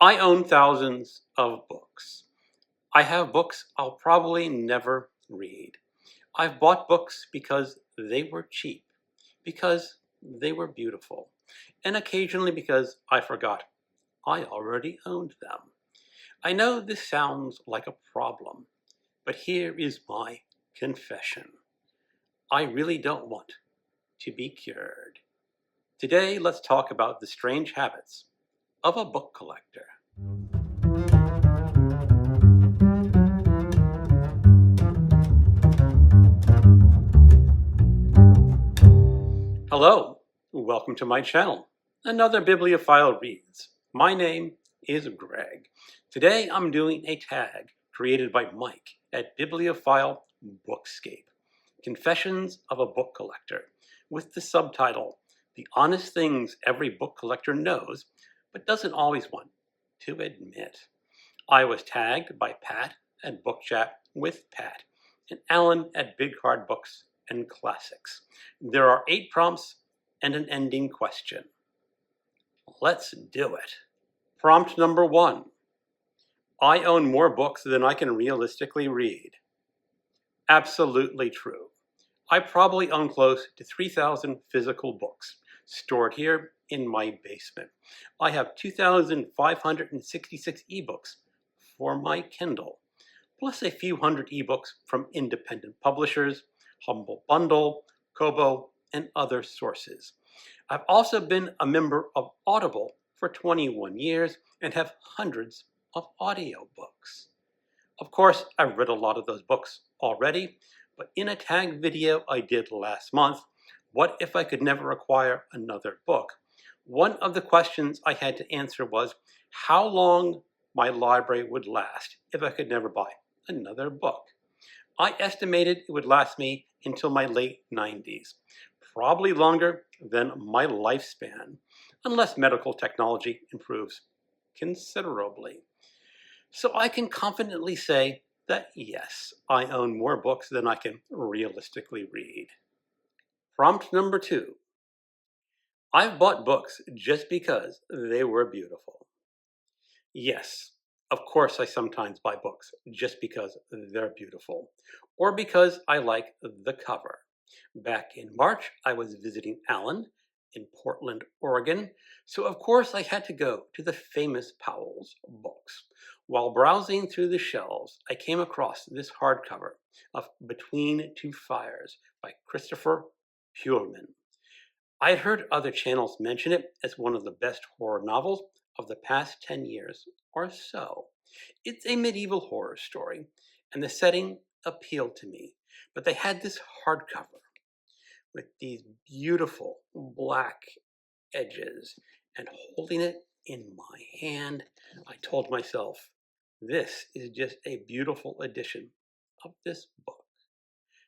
I own thousands of books. I have books I'll probably never read. I've bought books because they were cheap, because they were beautiful, and occasionally because I forgot I already owned them. I know this sounds like a problem, but here is my confession. I really don't want to be cured. Today, let's talk about the strange habits of a book collector. Hello, welcome to my channel. Another Bibliophile Reads. My name is Greg. Today I'm doing a tag created by Mike at Bibliophile Bookscape, Confessions of a Book Collector, with the subtitle, The Honest Things Every Book Collector Knows but Doesn't Always Want to Admit. I was tagged by Pat at Book Chat with Pat and Alan at Big Hard Books and Classics. There are 8 prompts and an ending question. Let's do it. Prompt number 1. I own more books than I can realistically read. Absolutely true. I probably own close to 3,000 physical books stored here in my basement. I have 2,566 ebooks for my Kindle, plus a few hundred ebooks from independent publishers, Humble Bundle, Kobo, and other sources. I've also been a member of Audible for 21 years and have hundreds of audiobooks. Of course, I've read a lot of those books already, but in a tag video I did last month, What If I Could Never Acquire Another Book? One of the questions I had to answer was how long my library would last if I could never buy another book. I estimated it would last me until my late 90s, probably longer than my lifespan, unless medical technology improves considerably. So I can confidently say that yes, I own more books than I can realistically read. Prompt number 2. I've bought books just because they were beautiful. Yes, of course I sometimes buy books just because they're beautiful, or because I like the cover. Back in March, I was visiting Alan in Portland, Oregon, so of course I had to go to the famous Powell's books. While browsing through the shelves, I came across this hardcover of Between Two Fires by Christopher Pullman. I had heard other channels mention it as one of the best horror novels of the past 10 years or so. It's a medieval horror story, and the setting appealed to me, but they had this hardcover with these beautiful black edges, and holding it in my hand, I told myself, this is just a beautiful edition of this book.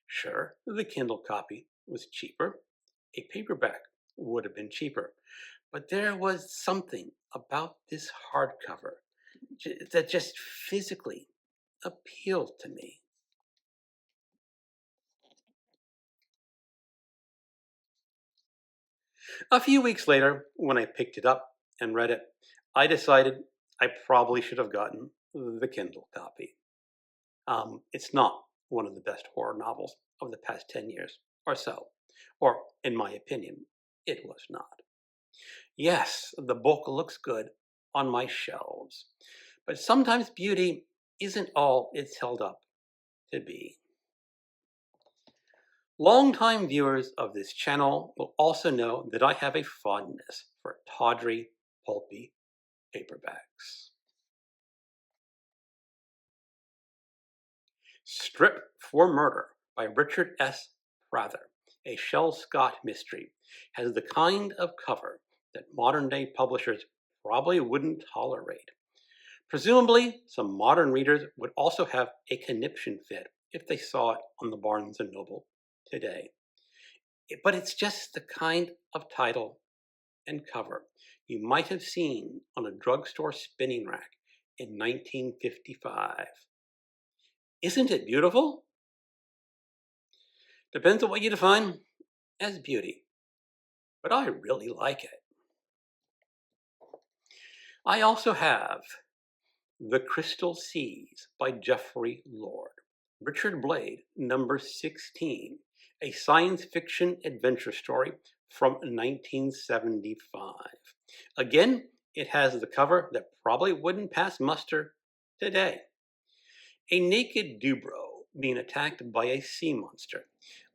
Sure, the Kindle copy was cheaper. A paperback would have been cheaper. But there was something about this hardcover that just physically appealed to me. A few weeks later, when I picked it up and read it, I decided I probably should have gotten the Kindle copy. It's not one of the best horror novels of the past 10 years or so, or in my opinion, it was not. Yes, the book looks good on my shelves, but sometimes beauty isn't all it's held up to be. Longtime viewers of this channel will also know that I have a fondness for tawdry, pulpy paperbacks. Strip for Murder by Richard S. Prather, a Shel Scott mystery, has the kind of cover that modern-day publishers probably wouldn't tolerate. Presumably, some modern readers would also have a conniption fit if they saw it on the Barnes & Noble today. But it's just the kind of title and cover you might have seen on a drugstore spinning rack in 1955. Isn't it beautiful? Depends on what you define as beauty, but I really like it. I also have The Crystal Seas by Geoffrey Lord, Richard Blade, number 16, a science fiction adventure story from 1975. Again, it has the cover that probably wouldn't pass muster today. A naked Dubro being attacked by a sea monster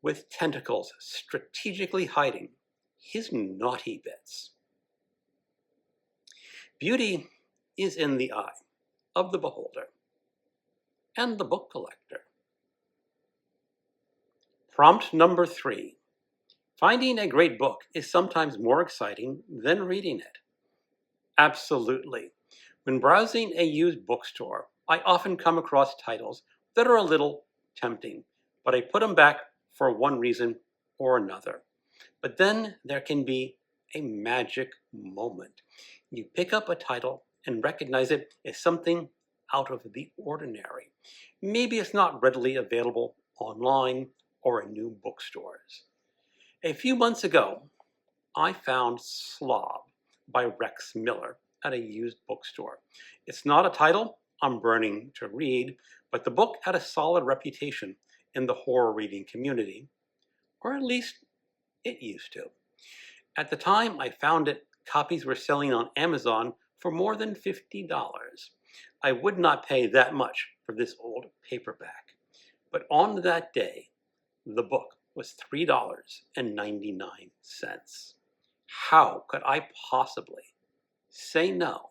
with tentacles strategically hiding his naughty bits. Beauty is in the eye of the beholder and the book collector. Prompt number 3. Finding a great book is sometimes more exciting than reading it. Absolutely. When browsing a used bookstore, I often come across titles that are a little tempting, but I put them back for one reason or another. But then there can be a magic moment. You pick up a title and recognize it as something out of the ordinary. Maybe it's not readily available online or in new bookstores. A few months ago, I found Slob by Rex Miller at a used bookstore. It's not a title I'm burning to read, but the book had a solid reputation in the horror reading community, or at least it used to. At the time I found it, copies were selling on Amazon for more than $50. I would not pay that much for this old paperback. But on that day, the book was $3.99. How could I possibly say no?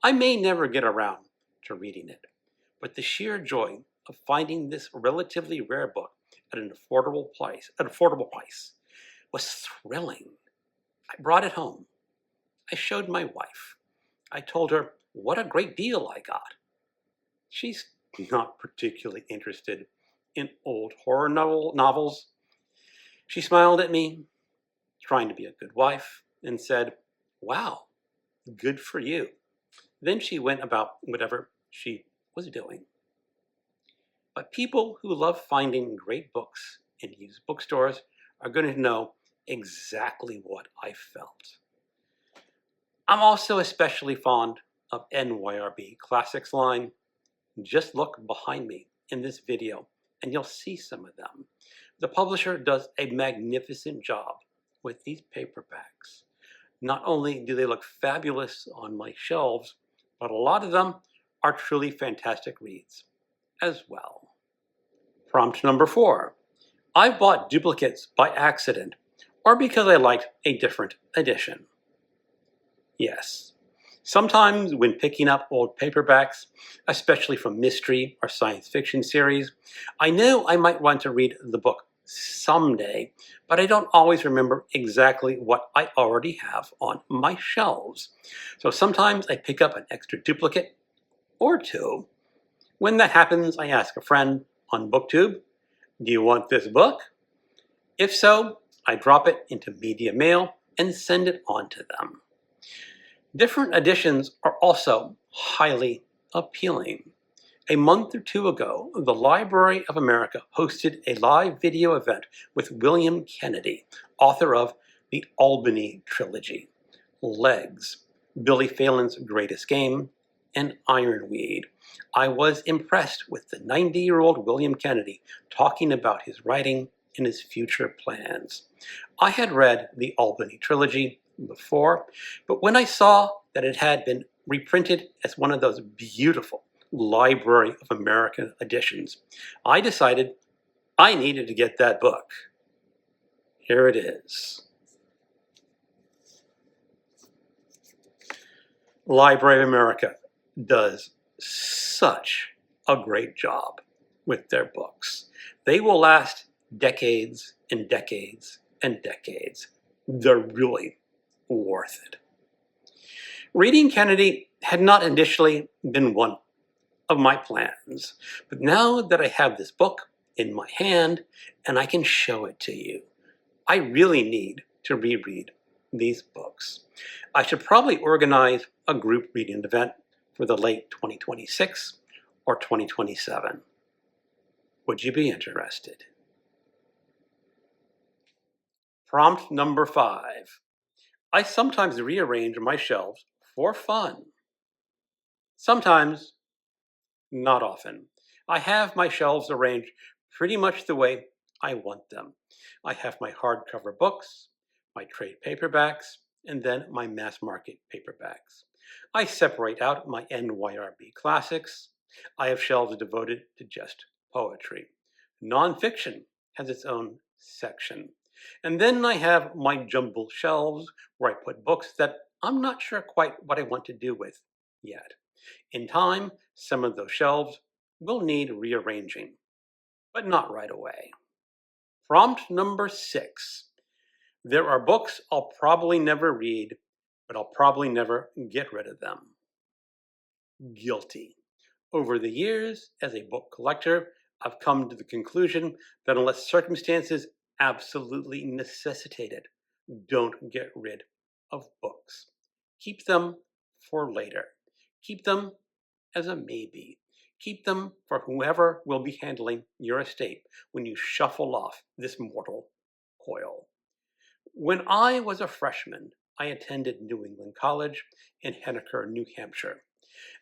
I may never get around to reading it, but the sheer joy of finding this relatively rare book at an affordable price was thrilling. I brought it home. I showed my wife. I told her what a great deal I got. She's not particularly interested in old horror novels. She smiled at me, trying to be a good wife, and said, "Wow, good for you." Then she went about whatever she was doing. But people who love finding great books in used bookstores are going to know exactly what I felt. I'm also especially fond of NYRB Classics line. Just look behind me in this video and you'll see some of them. The publisher does a magnificent job with these paperbacks. Not only do they look fabulous on my shelves, but a lot of them are truly fantastic reads as well. Prompt number 4. I've bought duplicates by accident or because I liked a different edition. Yes. Sometimes when picking up old paperbacks, especially from mystery or science fiction series, I know I might want to read the book someday, but I don't always remember exactly what I already have on my shelves. So sometimes I pick up an extra duplicate or two. When that happens, I ask a friend on BookTube, "Do you want this book?" If so, I drop it into media mail and send it on to them. Different editions are also highly appealing. A month or two ago, the Library of America hosted a live video event with William Kennedy, author of the Albany Trilogy, Legs, Billy Phelan's Greatest Game, and Ironweed. I was impressed with the 90-year-old William Kennedy talking about his writing and his future plans. I had read the Albany Trilogy before, but when I saw that it had been reprinted as one of those beautiful Library of America editions, I decided I needed to get that book. Here it is. Library of America does such a great job with their books. They will last decades and decades and decades. They're really worth it. Reading Kennedy had not initially been one of my plans, but now that I have this book in my hand and I can show it to you, I really need to reread these books. I should probably organize a group reading event for the late 2026 or 2027. Would you be interested? Prompt number 5. I sometimes rearrange my shelves for fun. Sometimes, not often. I have my shelves arranged pretty much the way I want them. I have my hardcover books, my trade paperbacks, and then my mass market paperbacks. I separate out my NYRB classics. I have shelves devoted to just poetry. Nonfiction has its own section. And then I have my jumble shelves where I put books that I'm not sure quite what I want to do with yet. In time, some of those shelves will need rearranging, but not right away. Prompt number 6. There are books I'll probably never read, but I'll probably never get rid of them. Guilty. Over the years, as a book collector, I've come to the conclusion that unless circumstances absolutely necessitate it, don't get rid of books. Keep them for later. Keep them as a maybe. Keep them for whoever will be handling your estate when you shuffle off this mortal coil. When I was a freshman, I attended New England College in Henniker, New Hampshire.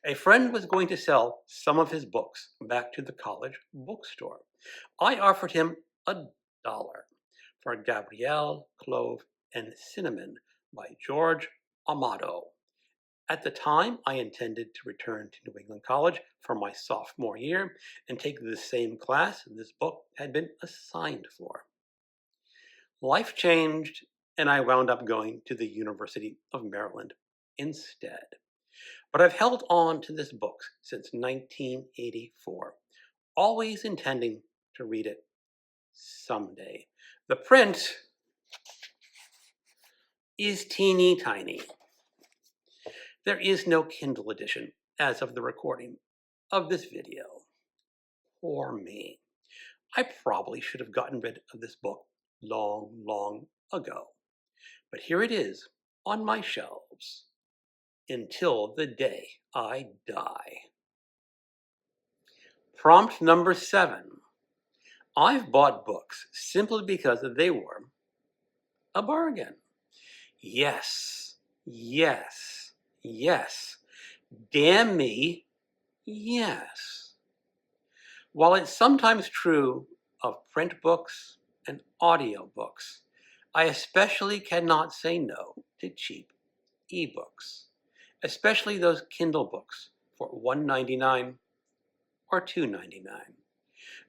A friend was going to sell some of his books back to the college bookstore. I offered him $1 for Gabrielle, Clove, and Cinnamon by George Amado. At the time, I intended to return to New England College for my sophomore year and take the same class this book had been assigned for. Life changed, and I wound up going to the University of Maryland instead. But I've held on to this book since 1984, always intending to read it someday. The print is teeny tiny. There is no Kindle edition as of the recording of this video. Poor me. I probably should have gotten rid of this book long ago. But here it is on my shelves until the day I die. Prompt number 7. I've bought books simply because they were a bargain. Yes. Damn me, yes. While it's sometimes true of print books and audio books, I especially cannot say no to cheap ebooks, especially those Kindle books for $1.99 or $2.99.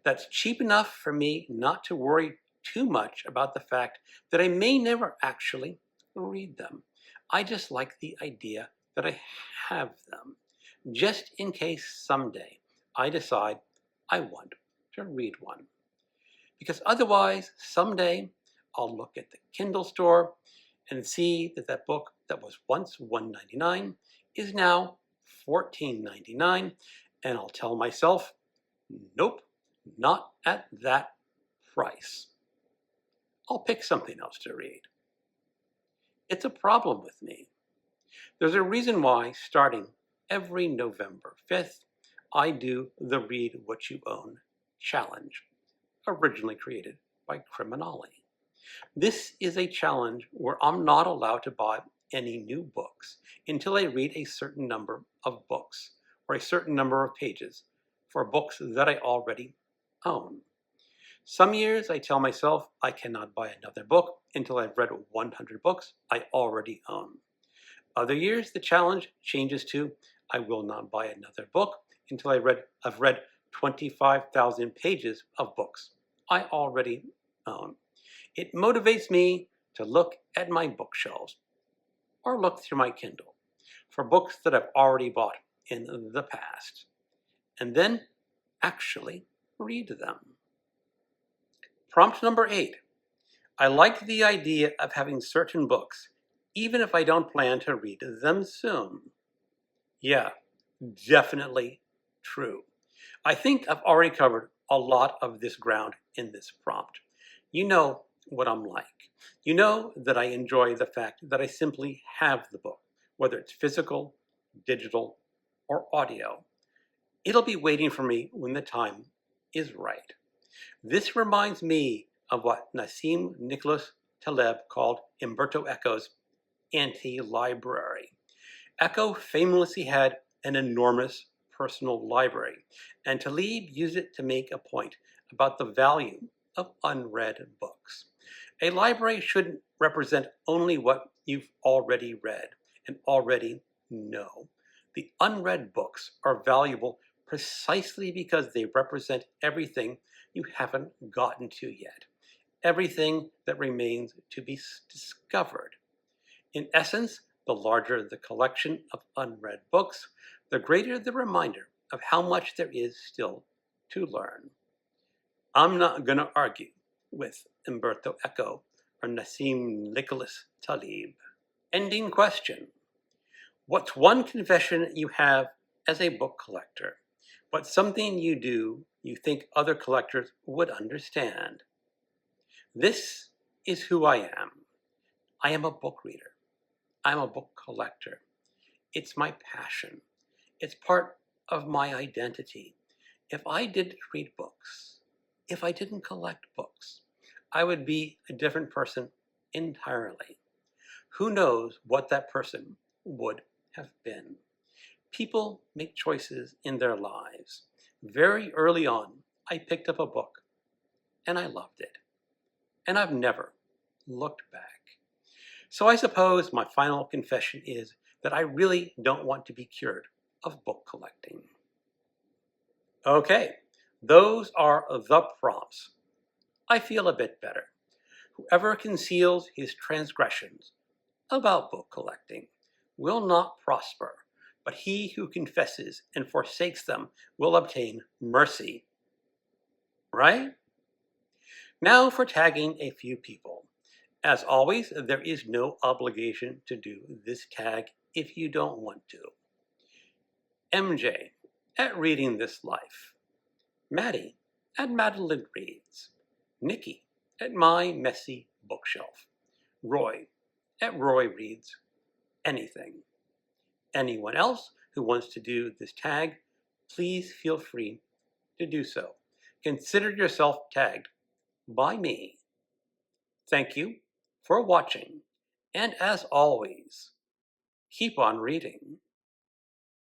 That's cheap enough for me not to worry too much about the fact that I may never actually read them. I just like the idea that I have them, just in case someday I decide I want to read one. Because otherwise, someday I'll look at the Kindle store and see that that book that was once $1.99 is now $14.99, and I'll tell myself, nope, not at that price. I'll pick something else to read. It's a problem with me. There's a reason why, starting every November 5th, I do the Read What You Own challenge, originally created by Criminali. This is a challenge where I'm not allowed to buy any new books until I read a certain number of books or a certain number of pages for books that I already own. Some years I tell myself I cannot buy another book until I've read 100 books I already own. Other years the challenge changes to I will not buy another book until I've read 25,000 pages of books I already own. It motivates me to look at my bookshelves or look through my Kindle for books that I've already bought in the past, and then actually read them. Prompt number 8. I like the idea of having certain books, even if I don't plan to read them soon. Yeah, definitely true. I think I've already covered a lot of this ground in this prompt. You know what I'm like. You know that I enjoy the fact that I simply have the book, whether it's physical, digital, or audio. It'll be waiting for me when the time is right. This reminds me of what Nassim Nicholas Taleb called Umberto Eco's anti-library. Eco famously had an enormous personal library, and Taleb used it to make a point about the value of unread books. A library shouldn't represent only what you've already read and already know. The unread books are valuable precisely because they represent everything you haven't gotten to yet, everything that remains to be discovered. In essence, the larger the collection of unread books, the greater the reminder of how much there is still to learn. I'm not going to argue with Umberto Eco or Nassim Nicholas Taleb. Ending question. What's one confession you have as a book collector? What's something you do you think other collectors would understand? This is who I am. I am a book reader. I'm a book collector. It's my passion. It's part of my identity. If I didn't read books, if I didn't collect books, I would be a different person entirely. Who knows what that person would have been? People make choices in their lives. Very early on, I picked up a book and I loved it. And I've never looked back. So I suppose my final confession is that I really don't want to be cured of book collecting. Okay, those are the prompts. I feel a bit better. Whoever conceals his transgressions about book collecting will not prosper, but he who confesses and forsakes them will obtain mercy. Right? Now for tagging a few people. As always, there is no obligation to do this tag if you don't want to. MJ at Reading This Life. Maddie at Madeline Reads. Nikki at My Messy Bookshelf. Roy at Roy Reads Anything. Anyone else who wants to do this tag, please feel free to do so. Consider yourself tagged by me. Thank you for watching, and as always, keep on reading.